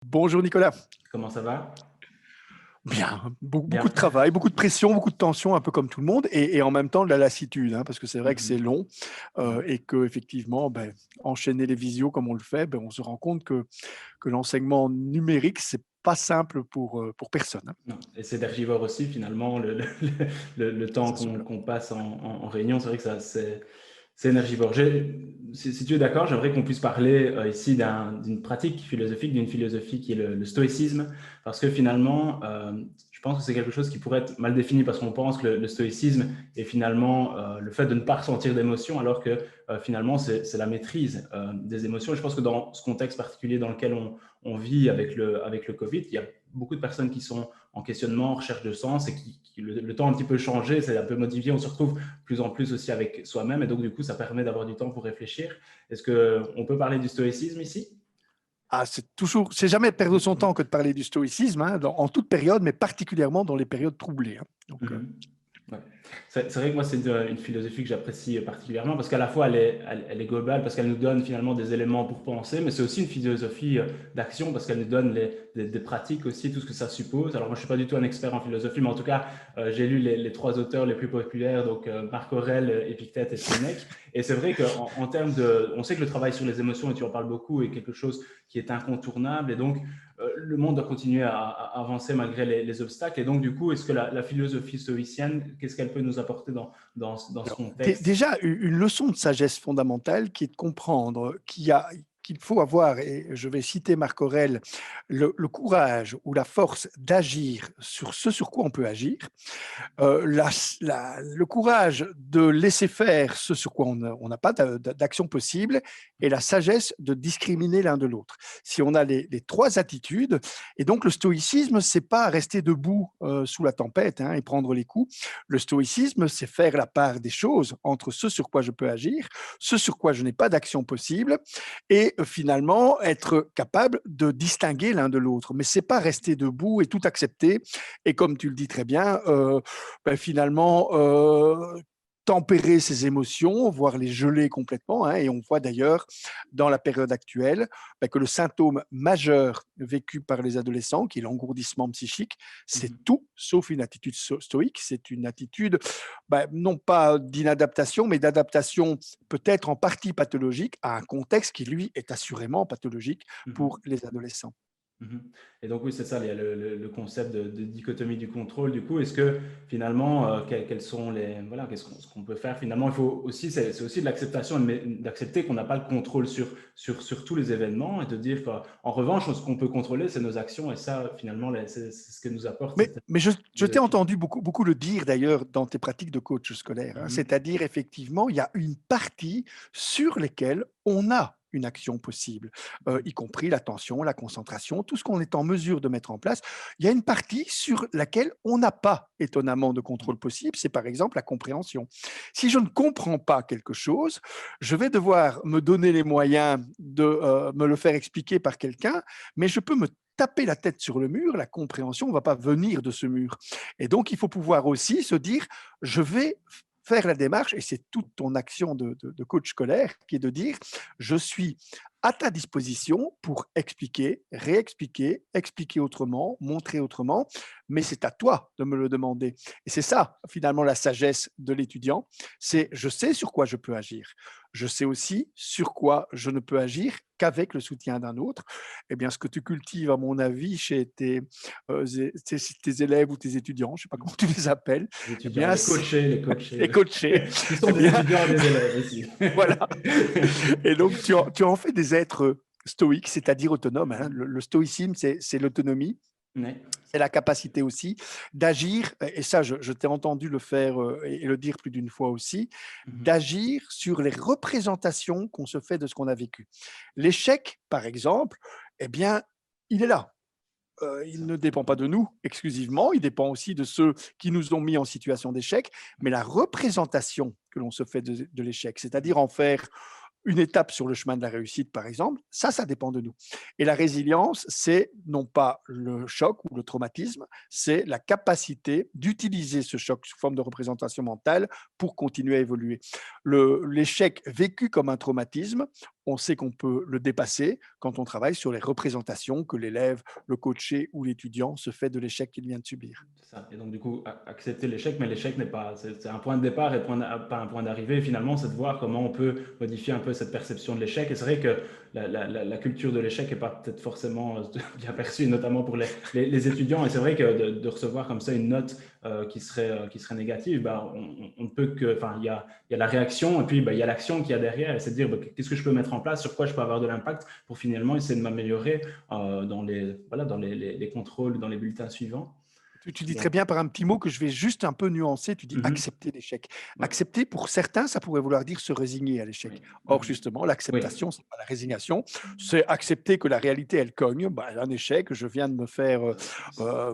Bonjour Nicolas. Comment ça va? Bien, beaucoup Bien. de travail, beaucoup de pression, beaucoup de tension, un peu comme tout le monde, et en même temps de la lassitude, hein, parce que c'est vrai que c'est Mmh. long, Ouais. et qu'effectivement, enchaîner les visios comme on le fait, on se rend compte que l'enseignement numérique, c'est pas simple pour personne, hein. Non, et c'est énergivore aussi finalement le temps C'est qu'on sûr. qu'on passe en réunion, c'est vrai que ça c'est énergivore. Si tu es d'accord, j'aimerais qu'on puisse parler ici d'une pratique philosophique, d'une philosophie qui est le stoïcisme, parce que finalement, je pense que c'est quelque chose qui pourrait être mal défini, parce qu'on pense que le stoïcisme est finalement le fait de ne pas ressentir d'émotions, alors que finalement c'est la maîtrise des émotions. Et je pense que dans ce contexte particulier dans lequel on vit avec le Covid, il y a beaucoup de personnes qui sont en questionnement, en recherche de sens, et le temps a un petit peu changé, c'est un peu modifié, on se retrouve plus en plus aussi avec soi-même, et donc du coup ça permet d'avoir du temps pour réfléchir. Est-ce qu'on peut parler du stoïcisme ici? Ah, c'est jamais perdre son temps que de parler du stoïcisme, hein, en toute période, mais particulièrement dans les périodes troublées, hein. Donc, Mhm. Ouais. C'est vrai que moi, c'est une philosophie que j'apprécie particulièrement parce qu'à la fois, elle est globale, parce qu'elle nous donne finalement des éléments pour penser, mais c'est aussi une philosophie d'action parce qu'elle nous donne des pratiques aussi, tout ce que ça suppose. Alors, moi, je ne suis pas du tout un expert en philosophie, mais en tout cas, j'ai lu les trois auteurs les plus populaires, donc Marc Aurèle, Épictète et Sénèque. Et c'est vrai en termes de. On sait que le travail sur les émotions, et tu en parles beaucoup, est quelque chose qui est incontournable. Et donc, le monde doit continuer à avancer malgré les obstacles. Et donc, du coup, est-ce que la philosophie stoïcienne, qu'est-ce qu'elle peut nous apporter dans ce alors, contexte? déjà, une leçon de sagesse fondamentale qui est de comprendre qu'il faut avoir, et je vais citer Marc Aurèle, le courage ou la force d'agir sur ce sur quoi on peut agir, le courage de laisser faire ce sur quoi on n'a pas d'action possible, et la sagesse de discriminer l'un de l'autre. Si on a les trois attitudes, et donc le stoïcisme, c'est pas rester debout sous la tempête, hein, et prendre les coups. Le stoïcisme, c'est faire la part des choses entre ce sur quoi je peux agir, ce sur quoi je n'ai pas d'action possible, et finalement être capable de distinguer l'un de l'autre. Mais c'est pas rester debout et tout accepter. Et comme tu le dis très bien, finalement, tempérer ses émotions, voire les geler complètement, hein. Et on voit d'ailleurs dans la période actuelle que le symptôme majeur vécu par les adolescents, qui est l'engourdissement psychique, c'est Mhm. tout sauf une attitude stoïque. C'est une attitude, non pas d'inadaptation, mais d'adaptation peut-être en partie pathologique à un contexte qui, lui, est assurément pathologique pour Mhm. les adolescents. Mhm. Et donc oui, c'est ça, il y a le concept de dichotomie du contrôle. Du coup, est-ce que finalement, quels sont voilà, ce qu'on peut faire finalement? Il faut aussi, c'est aussi de l'acceptation, mais d'accepter qu'on n'a pas le contrôle sur tous les événements, et de dire qu'en revanche, ce qu'on peut contrôler, c'est nos actions, et ça, finalement, c'est ce que nous apporte cette Mais je t'ai philosophie. entendu beaucoup le dire d'ailleurs dans tes pratiques de coach scolaire, hein. Mhm. C'est-à-dire effectivement, il y a une partie sur lesquelles on a une action possible, y compris l'attention, la concentration, tout ce qu'on est en mesure de mettre en place. Il y a une partie sur laquelle on n'a pas étonnamment de contrôle possible, c'est par exemple la compréhension. Si je ne comprends pas quelque chose, je vais devoir me donner les moyens de me le faire expliquer par quelqu'un, mais je peux me taper la tête sur le mur, la compréhension ne va pas venir de ce mur. Et donc, il faut pouvoir aussi se dire, je vais faire la démarche, et c'est toute ton action de coach scolaire, qui est de dire, je suis à ta disposition pour expliquer, réexpliquer, expliquer autrement, montrer autrement, mais c'est à toi de me le demander. Et c'est ça, finalement, la sagesse de l'étudiant, c'est je sais sur quoi je peux agir. Je sais aussi sur quoi je ne peux agir qu'avec le soutien d'un autre. Eh bien, ce que tu cultives, à mon avis, chez tes élèves ou tes étudiants, je ne sais pas comment tu les appelles, Les eh étudiants, bien, les coachés, les coachés, qui sont eh des bien, étudiants et des élèves aussi. voilà. Et donc, tu en fais des êtres stoïques, c'est-à-dire autonomes, hein. Le stoïcisme, c'est l'autonomie. Ouais. C'est la capacité aussi d'agir, et ça, je t'ai entendu le faire et le dire plus d'une fois aussi, Mhm. d'agir sur les représentations qu'on se fait de ce qu'on a vécu. L'échec, par exemple, eh bien, il est là. Il Ça. ne dépend pas de nous exclusivement, il dépend aussi de ceux qui nous ont mis en situation d'échec, mais la représentation que l'on se fait de l'échec, c'est-à-dire en faire une étape sur le chemin de la réussite, par exemple, ça dépend de nous. Et la résilience, c'est non pas le choc ou le traumatisme, c'est la capacité d'utiliser ce choc sous forme de représentation mentale pour continuer à évoluer. L'échec vécu comme un traumatisme, on sait qu'on peut le dépasser quand on travaille sur les représentations que l'élève, le coaché ou l'étudiant se fait de l'échec qu'il vient de subir. C'est ça. Et donc, du coup, accepter l'échec, mais l'échec n'est pas, c'est un point de départ et pas un point d'arrivée. Finalement, c'est de voir comment on peut modifier un peu cette perception de l'échec. Et c'est vrai que la culture de l'échec n'est pas peut-être forcément bien perçue, notamment pour les étudiants. Et c'est vrai que de recevoir comme ça une note qui serait négative, bah, on ne peut que, enfin, il y a la réaction et puis bah, il y a l'action qu'il y a derrière. Et c'est de dire bah, qu'est-ce que je peux mettre en place, sur quoi je peux avoir de l'impact pour finalement essayer de m'améliorer dans voilà, dans les contrôles, dans les bulletins suivants. Tu dis très Donc, bien par un petit mot que je vais juste un peu nuancer, tu dis mhm, accepter l'échec. ouais, Accepter, pour certains, ça pourrait vouloir dire se résigner à l'échec. oui, Or, mhm, justement, oui, l'acceptation, c'est pas la résignation, c'est accepter que la réalité, elle cogne. Bah, un échec, je viens de me faire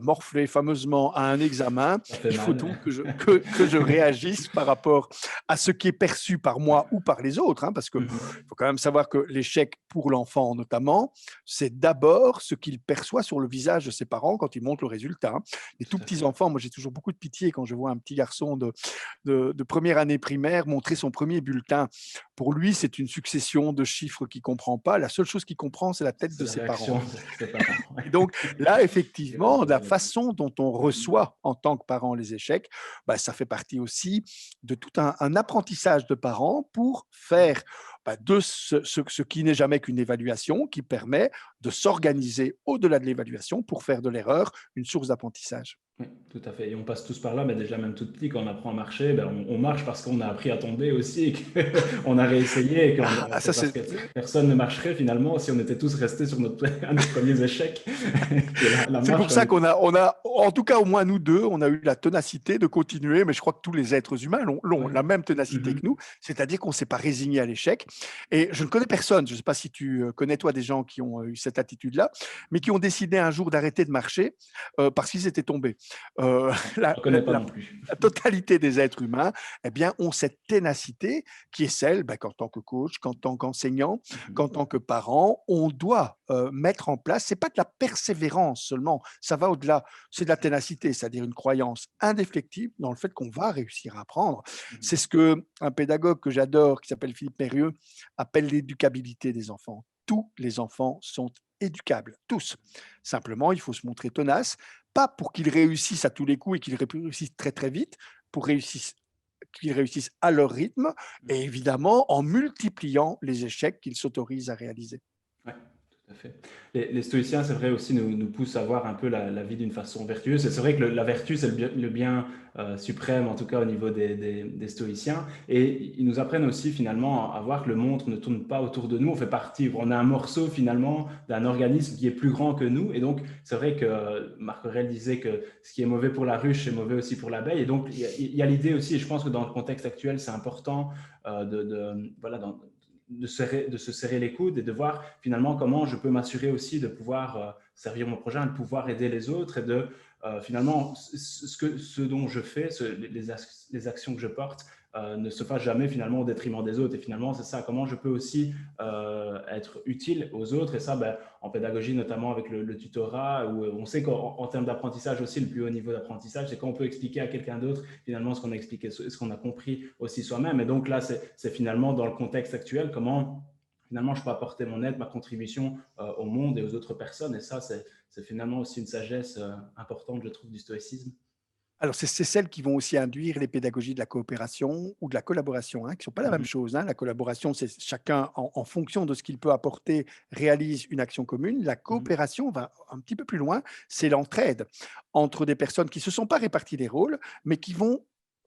morfler fameusement à un examen. ça fait Il faut mal. donc que je réagisse par rapport à ce qui est perçu par Ouais, moi ou par les autres, hein, parce qu'il mhm, faut quand même savoir que l'échec, pour l'enfant notamment, c'est d'abord ce qu'il perçoit sur le visage de ses parents quand ils montrent le résultat, hein. Les tout tout à petits fait. enfants, moi j'ai toujours beaucoup de pitié quand je vois un petit garçon de première année primaire montrer son premier bulletin. Pour lui, c'est une succession de chiffres qu'il ne comprend pas. La seule chose qu'il comprend, c'est la tête C'est de la ses parents. réaction de ses parents. Ouais. Et donc là, Qui va effectivement, la intervenir. façon dont on Mhm, reçoit en tant que parent les échecs, bah, ça fait partie aussi de tout un apprentissage de parents pour faire de ce qui n'est jamais qu'une évaluation, qui permet de s'organiser au-delà de l'évaluation pour faire de l'erreur une source d'apprentissage. oui, tout à fait. Et on passe tous par là, mais déjà même tout petit, quand on apprend à marcher, ben, on marche parce qu'on a appris à tomber aussi, et qu'on a réessayé, et Ah, ça c'est parce c'est que personne ne marcherait finalement si on était tous restés sur un de nos premiers échecs, qui est la C'est marche pour qu'on ça était. qu'on a, en tout cas au moins nous deux, on a eu la ténacité de continuer, mais je crois que tous les êtres humains l'ont Oui. la même ténacité que Mhm. nous, c'est-à-dire qu'on ne s'est pas résigné à l'échec. Et je ne connais personne, je ne sais pas si tu connais toi des gens qui ont eu cette attitude-là, mais qui ont décidé un jour d'arrêter de marcher parce qu'ils étaient tombés. Non, je La, ne la- connais pas la- non plus. la totalité des êtres humains, eh bien, ont cette ténacité qui est celle qu'en tant que coach, qu'en tant qu'enseignant, qu'en Mhm. tant que parent, on doit mettre en place. C'est pas de la persévérance seulement, ça va au-delà. C'est de la ténacité, c'est-à-dire une croyance indéfectible dans le fait qu'on va réussir à apprendre. C'est ce Mhm. que un pédagogue que j'adore, qui s'appelle Philippe Mérieux, appelle l'éducabilité des enfants. Tous les enfants sont éducables, tous. Simplement, il faut se montrer tenace, pas pour qu'ils réussissent à tous les coups et qu'ils réussissent très très vite, pour qu'ils réussissent à leur rythme et évidemment en multipliant les échecs qu'ils s'autorisent à réaliser. Ouais, tout à fait. Les stoïciens, c'est vrai aussi, nous poussent à voir un peu la vie d'une façon vertueuse. Et c'est vrai que la vertu, c'est le bien suprême, en tout cas au niveau des stoïciens. Et ils nous apprennent aussi finalement à voir que le monde ne tourne pas autour de nous. On fait partie, on a un morceau finalement d'un organisme qui est plus grand que nous. Et donc, c'est vrai que Marc Aurèle disait que ce qui est mauvais pour la ruche, c'est mauvais aussi pour l'abeille. Et donc, il y a l'idée aussi, et je pense que dans le contexte actuel, c'est important voilà, de se serrer les coudes et de voir finalement comment je peux m'assurer aussi de pouvoir servir mon prochain, de pouvoir aider les autres et de finalement ce dont je fais, les actions que je porte ne se fassent jamais finalement au détriment des autres. Et finalement, c'est ça, comment je peux aussi être utile aux autres. Et ça, ben, en pédagogie, notamment avec le tutorat, où on sait qu'en termes d'apprentissage aussi, le plus haut niveau d'apprentissage, c'est quand on peut expliquer à quelqu'un d'autre finalement ce qu'on a expliqué, ce qu'on a compris aussi soi-même. Et donc là, c'est finalement dans le contexte actuel, comment finalement je peux apporter mon aide, ma contribution au monde et aux autres personnes. Et ça, c'est finalement aussi une sagesse importante, je trouve, du stoïcisme. Alors, c'est celles qui vont aussi induire les pédagogies de la coopération ou de la collaboration, hein, qui ne sont pas la même Mhm. chose, hein. La collaboration, c'est chacun, en fonction de ce qu'il peut apporter, réalise une action commune. La Mhm. coopération va un petit peu plus loin, c'est l'entraide entre des personnes qui ne se sont pas réparties les rôles, mais qui vont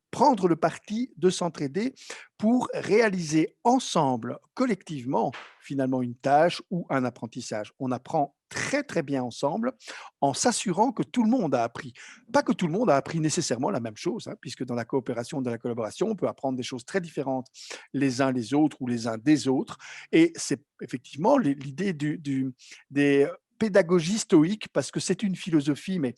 prendre le parti de s'entraider pour réaliser ensemble, collectivement, finalement une tâche ou un apprentissage. On apprend très très bien ensemble en s'assurant que tout le monde a appris. Pas que tout le monde a appris nécessairement la même chose, hein, puisque dans la coopération, dans la collaboration, on peut apprendre des choses très différentes les uns les autres ou les uns des autres. Et c'est effectivement l'idée des pédagogies stoïques, parce que c'est une philosophie, mais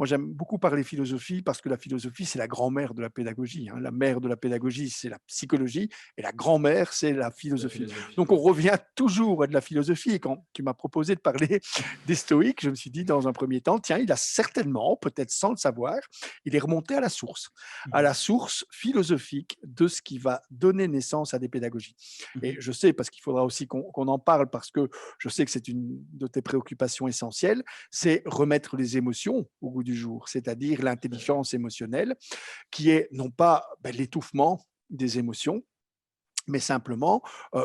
Moi, j'aime beaucoup parler philosophie parce que la philosophie, c'est la grand-mère de la pédagogie, hein. La mère de la pédagogie, c'est la psychologie et la grand-mère, c'est la La philosophie. philosophie, Donc, on revient toujours à de la philosophie. Et quand tu m'as proposé de parler des stoïques, je me suis dit dans un premier temps, tiens, il a certainement, peut-être sans le savoir, il est remonté à Mhm. la source philosophique de ce qui va donner naissance à des pédagogies. Et Mhm. je sais, parce qu'il faudra aussi qu'on en parle, parce que je sais que c'est une de tes préoccupations essentielles, c'est remettre les émotions au goût du jour, c'est-à-dire Tout à fait. l'intelligence émotionnelle, qui est non pas l'étouffement des émotions, mais simplement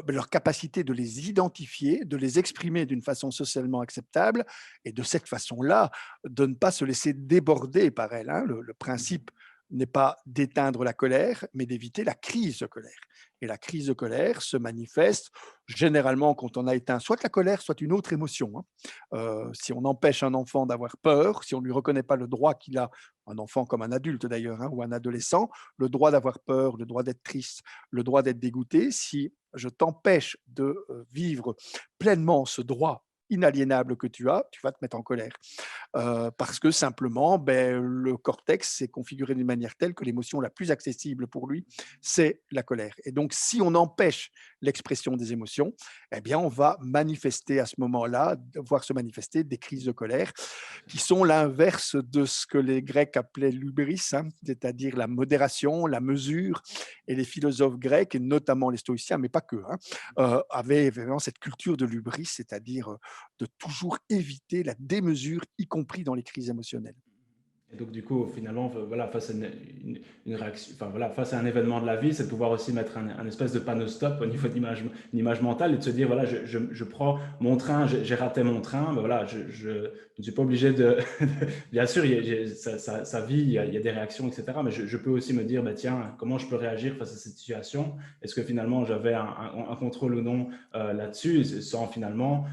leur capacité de les identifier, de les exprimer d'une façon socialement acceptable, et de cette façon-là, de ne pas se laisser déborder par elle, hein. Le Mhm. principe n'est pas d'éteindre la colère, mais d'éviter la crise de colère. Et la crise de colère se manifeste généralement quand on a éteint soit la colère, soit une autre émotion, hein. Si on empêche un enfant d'avoir peur, si on ne lui reconnaît pas le droit qu'il a, un enfant comme un adulte d'ailleurs, hein, ou un adolescent, le droit d'avoir peur, le droit d'être triste, le droit d'être dégoûté, si je t'empêche de vivre pleinement ce droit inaliénable que tu vas te mettre en colère. Parce que simplement, le cortex s'est configuré d'une manière telle que l'émotion la plus accessible pour lui, c'est la colère. Et donc, si on empêche l'expression des émotions, eh bien, on va manifester à ce moment-là, voir se manifester des crises de colère qui sont l'inverse de ce que les Grecs appelaient l'hubris, hein, c'est-à-dire la modération, la mesure. Et les philosophes grecs, et notamment les stoïciens, mais pas que, hein, avaient vraiment cette culture de l'hubris, c'est-à-dire de toujours éviter la démesure, y compris dans les crises émotionnelles. Et donc, du coup, finalement, voilà, face à une réaction, enfin, voilà, face à un événement de la vie, c'est de pouvoir aussi mettre un espèce de panneau stop au niveau une image mentale et de se dire, voilà, je prends mon train, j'ai raté mon train, ben voilà, je ne suis pas obligé de. Bien sûr, ça vit, il y a des réactions, etc. Mais je peux aussi me dire, bah, tiens, comment je peux réagir face à cette situation? Est-ce que finalement j'avais un contrôle ou non là-dessus, sans finalement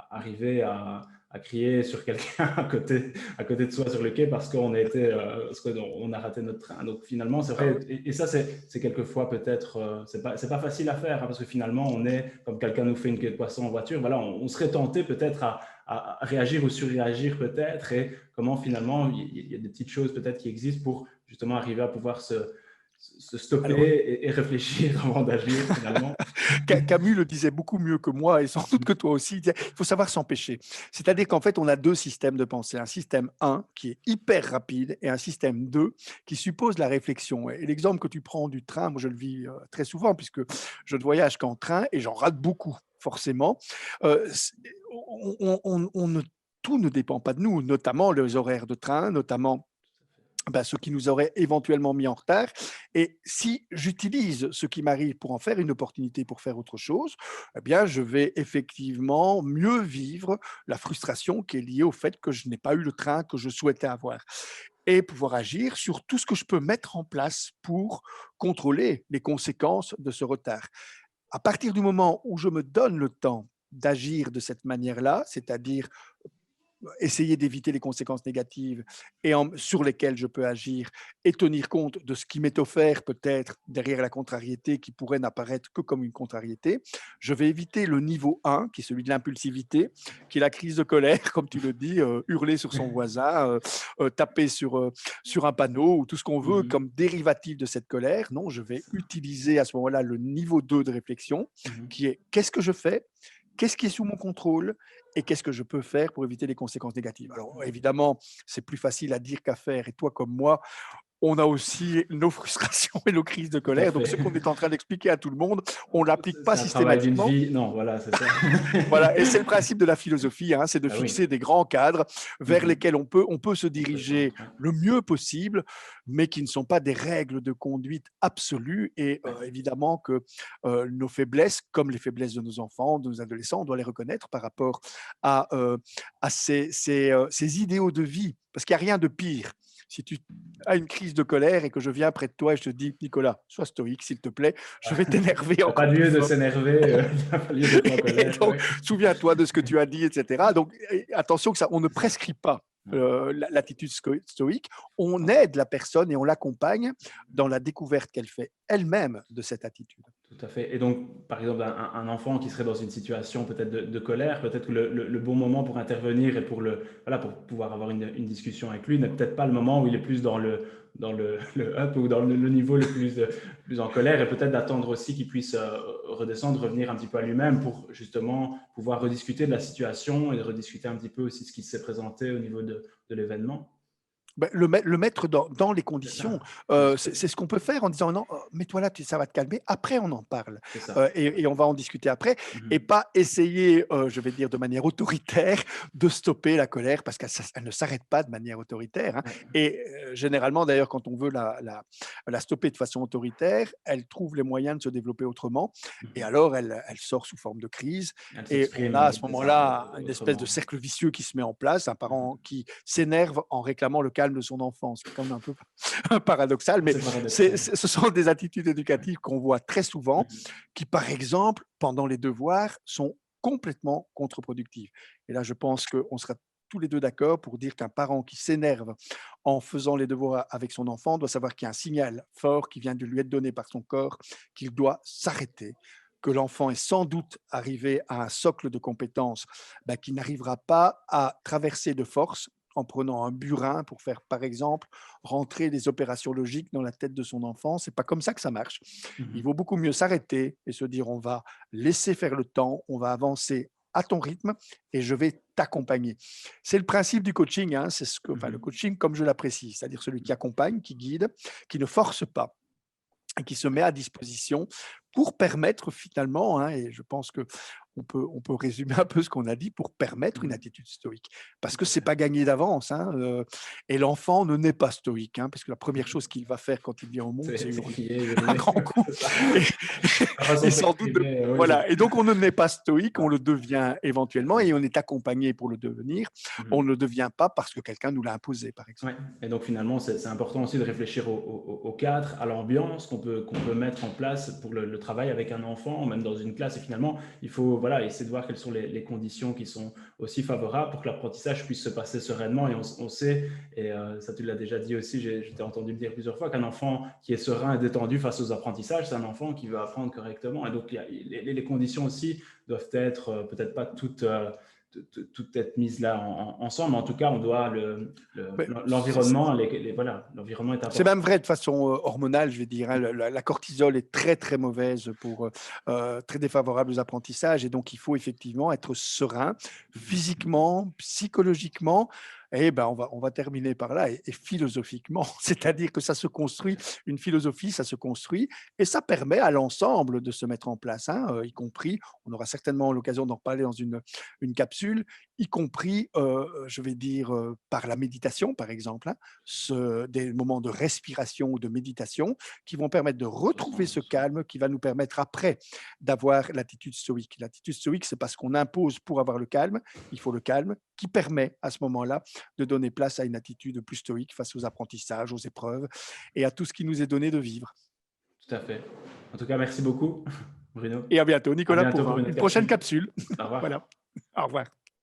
arriver à crier sur quelqu'un à côté de soi sur le quai parce parce qu'on a raté notre train. Donc finalement, c'est Ah vrai, ouais. et ça c'est quelquefois peut-être, c'est pas facile à faire hein, parce que finalement on est, comme quelqu'un nous fait une queue de poisson en voiture, voilà, on serait tenté peut-être à réagir ou surréagir peut-être, et comment finalement il y a des petites choses peut-être qui existent pour justement arriver à pouvoir se stopper Alors, et réfléchir avant d'agir finalement. Camus le disait beaucoup mieux que moi et sans doute que toi aussi. Il disait, il faut savoir s'empêcher. C'est-à-dire qu'en fait, on a deux systèmes de pensée. Un système 1 qui est hyper rapide et un système 2 qui suppose la réflexion. Et l'exemple que tu prends du train, moi je le vis très souvent puisque je ne voyage qu'en train et j'en rate beaucoup, forcément. C'est- on ne, tout ne dépend pas de nous, notamment les horaires de train, notamment ce qui nous aurait éventuellement mis en retard. Et si j'utilise ce qui m'arrive pour en faire une opportunité pour faire autre chose, eh bien, je vais effectivement mieux vivre la frustration qui est liée au fait que je n'ai pas eu le train que je souhaitais avoir et pouvoir agir sur tout ce que je peux mettre en place pour contrôler les conséquences de ce retard. À partir du moment où je me donne le temps d'agir de cette manière-là, c'est-à-dire essayer d'éviter les conséquences négatives sur lesquelles je peux agir et tenir compte de ce qui m'est offert peut-être derrière la contrariété qui pourrait n'apparaître que comme une contrariété. Je vais éviter le niveau 1, qui est celui de l'impulsivité, qui est la crise de colère, comme tu le dis, hurler sur son voisin, taper sur un panneau ou tout ce qu'on veut Mhm. comme dérivatif de cette colère. Non, je vais utiliser à ce moment-là le niveau 2 de réflexion, Mhm. qui est qu'est-ce que je fais, qu'est-ce qui est sous mon contrôle et qu'est-ce que je peux faire pour éviter les conséquences négatives. Alors évidemment, c'est plus facile à dire qu'à faire et toi comme moi, on a aussi nos frustrations et nos crises de Tout à colère. Donc, fait. ce qu'on est en train d'expliquer à tout le monde, on ne l'applique pas C'est un travail d'une systématiquement. vie. Non, voilà, c'est ça. Voilà, et c'est le principe de la philosophie, hein, c'est de Ah oui. fixer des grands cadres vers Mhm. lesquels on peut se Complètement. diriger Ouais. le mieux possible, mais qui ne sont pas des règles de conduite absolues. Et Ouais. évidemment que nos faiblesses, comme les faiblesses de nos enfants, de nos adolescents, on doit les reconnaître par rapport à ces idéaux de vie, parce qu'il n'y a rien de pire. Si tu as une crise de colère et que je viens près de toi et je te dis, Nicolas, sois stoïque, s'il te plaît, je vais t'énerver Il n'y a pas encore plus lieu de fort. s'énerver, il n'y a pas lieu d'être en Et colère. donc, Ouais. souviens-toi de ce que tu as dit, etc. Donc, attention que ça, on ne C'est ça. prescrit pas Ouais. l'attitude stoïque, on Non, aide la personne et on l'accompagne dans la découverte qu'elle fait elle-même de cette attitude. Tout à fait. Et donc, par exemple, un enfant qui serait dans une situation peut-être de colère, peut-être que le bon moment pour intervenir et voilà, pour pouvoir avoir une discussion avec lui n'est peut-être pas le moment où il est plus le up ou dans le niveau plus en colère, et peut-être d'attendre aussi qu'il puisse redescendre, revenir un petit peu à lui-même pour justement pouvoir rediscuter de la situation et de rediscuter un petit peu aussi ce qui s'est présenté au niveau de l'événement. Ben, le mettre dans les C'est conditions, ça. Bien sûr, c'est ce qu'on peut faire en disant: «Non, mets-toi là, ça va te calmer, après on en parle, c'est ça. et on va en discuter après», et Mhm. pas essayer, je vais dire de manière autoritaire, de stopper la colère parce qu'elle ne s'arrête pas de manière autoritaire, hein, Ouais. et généralement d'ailleurs quand on veut la stopper de façon autoritaire, elle trouve les moyens de se développer autrement, et Mhm. alors elle sort sous forme de crise, Elle et on s'exprime, a à ce c'est ça, moment-là une espèce de autrement. cercle vicieux qui se met en place, un Mhm. parent qui s'énerve en réclamant le calme de son enfant, ce qui est quand même un peu paradoxal, mais C'est paradoxal. ce sont des attitudes éducatives qu'on voit très souvent, Mhm. qui, par exemple, pendant les devoirs, sont complètement contre-productives. Et là, je pense qu'on sera tous les deux d'accord pour dire qu'un parent qui s'énerve en faisant les devoirs avec son enfant doit savoir qu'il y a un signal fort qui vient de lui être donné par son corps, qu'il doit s'arrêter, que l'enfant est sans doute arrivé à un socle de compétences qui n'arrivera pas à traverser de force en prenant un burin pour faire, par exemple, rentrer des opérations logiques dans la tête de son enfant. C'est pas comme ça que ça marche. Il Mhm. vaut beaucoup mieux s'arrêter et se dire: on va laisser faire le temps, on va avancer à ton rythme et je vais t'accompagner. C'est le principe du coaching, hein, enfin, le Mhm. coaching comme je l'apprécie, c'est-à-dire celui qui accompagne, qui guide, qui ne force pas et qui se met à disposition pour permettre finalement, hein, et je pense que on peut résumer un peu ce qu'on a dit, pour permettre une Mhm. attitude stoïque. Parce Tout que à c'est fait. pas gagné d'avance, hein, et l'enfant ne naît pas stoïque, hein, parce que la première Mhm. chose qu'il va faire quand il vient au monde, c'est C'est hurler crier, à hurler, grands coups, c'est ça. et La façon et de sans doute de s'exprimer, oui, voilà, et donc on ne naît pas stoïque, on ça, le devient tout à éventuellement fait. et on est accompagné pour le devenir. On Mhm. ne le devient pas parce que quelqu'un nous l'a imposé, par exemple. Ouais. Et donc finalement, c'est important aussi de réfléchir au cadre, à l'ambiance qu'on peut mettre en place pour le travail avec un enfant, même dans une classe. Et finalement, il faut voilà, essayer de voir quelles sont les conditions qui sont aussi favorables pour que l'apprentissage puisse se passer sereinement. Et on sait, et ça tu l'as déjà dit aussi, je t'ai entendu le dire plusieurs fois, qu'un enfant qui est serein et détendu face aux apprentissages, c'est un enfant qui veut apprendre correctement. Et donc les conditions aussi doivent être peut-être pas toutes être mises là ensemble. En tout cas, on doit Mais l'environnement, voilà, l'environnement est c'est important. même vrai de façon, hormonale, je vais dire, hein. La cortisol est très, très mauvaise pour, très défavorable aux apprentissages, et donc il faut effectivement être serein physiquement, psychologiquement, et ben, on va terminer par là, et philosophiquement. C'est-à-dire que ça se construit, une philosophie, ça se construit et ça permet à l'ensemble de se mettre en place, hein, y compris, on aura certainement l'occasion d'en reparler dans une capsule, y compris, je vais dire, par la méditation, par exemple, hein. Des moments de respiration ou de méditation qui vont permettre de retrouver ce 100%. calme qui va nous permettre après d'avoir l'attitude stoïque. L'attitude stoïque, c'est parce qu'on impose pour avoir le calme, il faut le calme qui permet à ce moment-là de donner place à une attitude plus stoïque face aux apprentissages, aux épreuves et à tout ce qui nous est donné de vivre. Tout à fait. En tout cas, merci beaucoup, Bruno. Et à bientôt, À Nicolas, bientôt pour pour une autre une prochaine capsule. capsule. Au revoir. Voilà. Au revoir.